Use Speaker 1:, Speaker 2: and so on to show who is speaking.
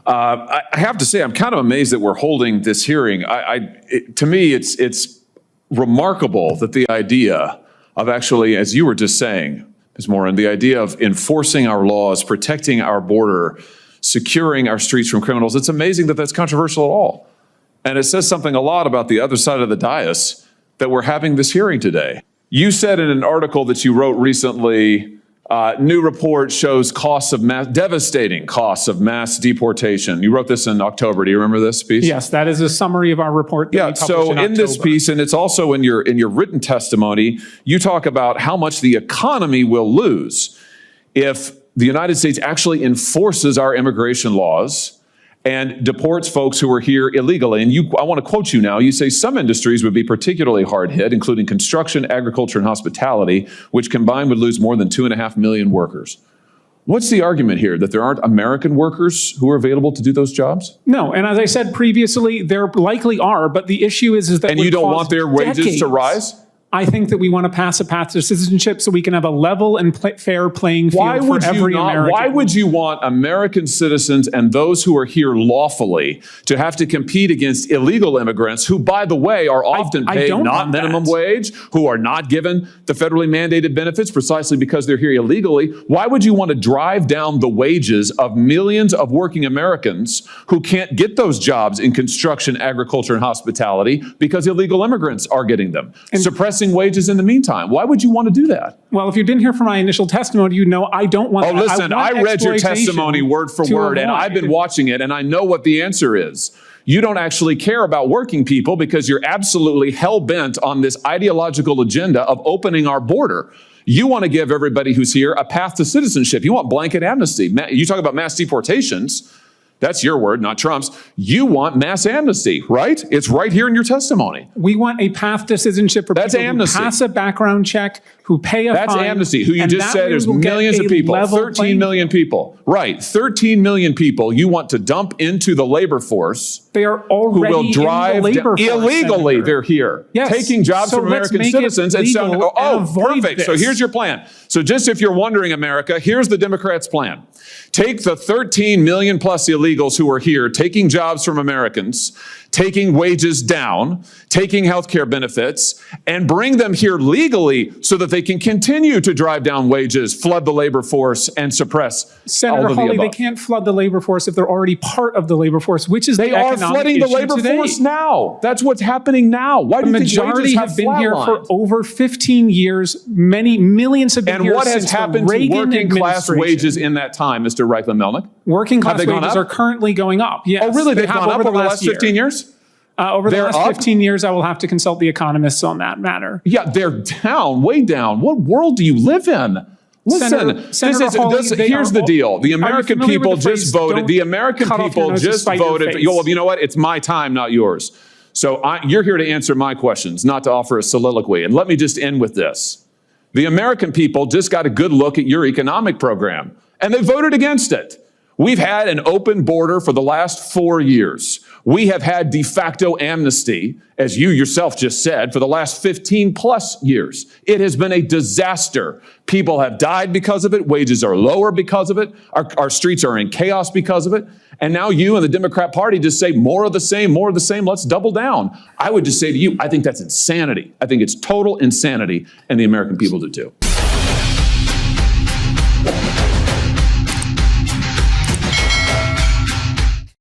Speaker 1: I have to say, I'm kind of amazed that we're holding this hearing. To me, it's remarkable that the idea of actually, as you were just saying, Ms. Morin, the idea of enforcing our laws, protecting our border, securing our streets from criminals, it's amazing that that's controversial at all. And it says something a lot about the other side of the dais that we're having this hearing today. You said in an article that you wrote recently, new report shows devastating costs of mass deportation. You wrote this in October. Do you remember this piece?
Speaker 2: Yes, that is a summary of our report.
Speaker 1: Yeah, so in this piece, and it's also in your written testimony, you talk about how much the economy will lose if the United States actually enforces our immigration laws and deports folks who are here illegally. And I want to quote you now. You say some industries would be particularly hard hit, including construction, agriculture, and hospitality, which combined would lose more than 2.5 million workers. What's the argument here? That there aren't American workers who are available to do those jobs?
Speaker 2: No, and as I said previously, there likely are, but the issue is that—
Speaker 1: And you don't want their wages to rise?
Speaker 2: I think that we want to pass a path to citizenship so we can have a level and fair playing field for every American.
Speaker 1: Why would you want American citizens and those who are here lawfully to have to compete against illegal immigrants who, by the way, are often paid not minimum wage, who are not given the federally mandated benefits precisely because they're here illegally? Why would you want to drive down the wages of millions of working Americans who can't get those jobs in construction, agriculture, and hospitality because illegal immigrants are getting them? And suppressing wages in the meantime. Why would you want to do that?
Speaker 2: Well, if you didn't hear from my initial testimony, you know I don't want that.
Speaker 1: Oh, listen, I read your testimony word for word, and I've been watching it, and I know what the answer is. You don't actually care about working people because you're absolutely hell-bent on this ideological agenda of opening our border. You want to give everybody who's here a path to citizenship. You want blanket amnesty. You talk about mass deportations. That's your word, not Trump's. You want mass amnesty, right? It's right here in your testimony.
Speaker 2: We want a path to citizenship for people who pass a background check, who pay a fine.
Speaker 1: That's amnesty, who you just said is millions of people, 13 million people. Right, 13 million people you want to dump into the labor force.
Speaker 2: They are already
Speaker 1: who will drive
Speaker 2: in the labor force,
Speaker 1: illegally.
Speaker 2: Senator.
Speaker 1: They're here, taking jobs from American citizens. And so, perfect. So here's your plan. So just if you're wondering, America, here's the Democrats' plan. Take the 13 million plus illegals who are here, taking jobs from Americans, taking wages down, taking health care benefits, and bring them here legally so that they can continue to drive down wages, flood the labor force, and suppress
Speaker 2: Senator Hawley, they can't flood the labor force if they're already part of the labor force, which is the economic issue today. They are flooding the labor force now. That's what's happening now. Why do you think wages have flatlined? The majority have been here for over 15 years. Many millions have been here since the Reagan administration. And what has happened to working class wages in that time, Mr. Reichland-Melnick? Working class wages are currently going up. Yes.
Speaker 1: Oh, really? They've gone up over the last 15 years?
Speaker 2: Over the last 15 years, I will have to consult the economists on that matter.
Speaker 1: Yeah, they're down, way down. What world do you live in? Listen, here's the deal. The American people just voted. The American people just voted. Well, you know what? It's my time, not yours. So you're here to answer my questions, not to offer a soliloquy. And let me just end with this. The American people just got a good look at your economic program, and they voted against it. We've had an open border for the last 4 years. We have had de facto amnesty, as you yourself just said, for the last 15 plus years. It has been a disaster. People have died because of it. Wages are lower because of it. Our streets are in chaos because of it. And now you and the Democrat Party just say more of the same, more of the same. Let's double down. I would just say to you, I think that's insanity. I think it's total insanity, and the American people do too.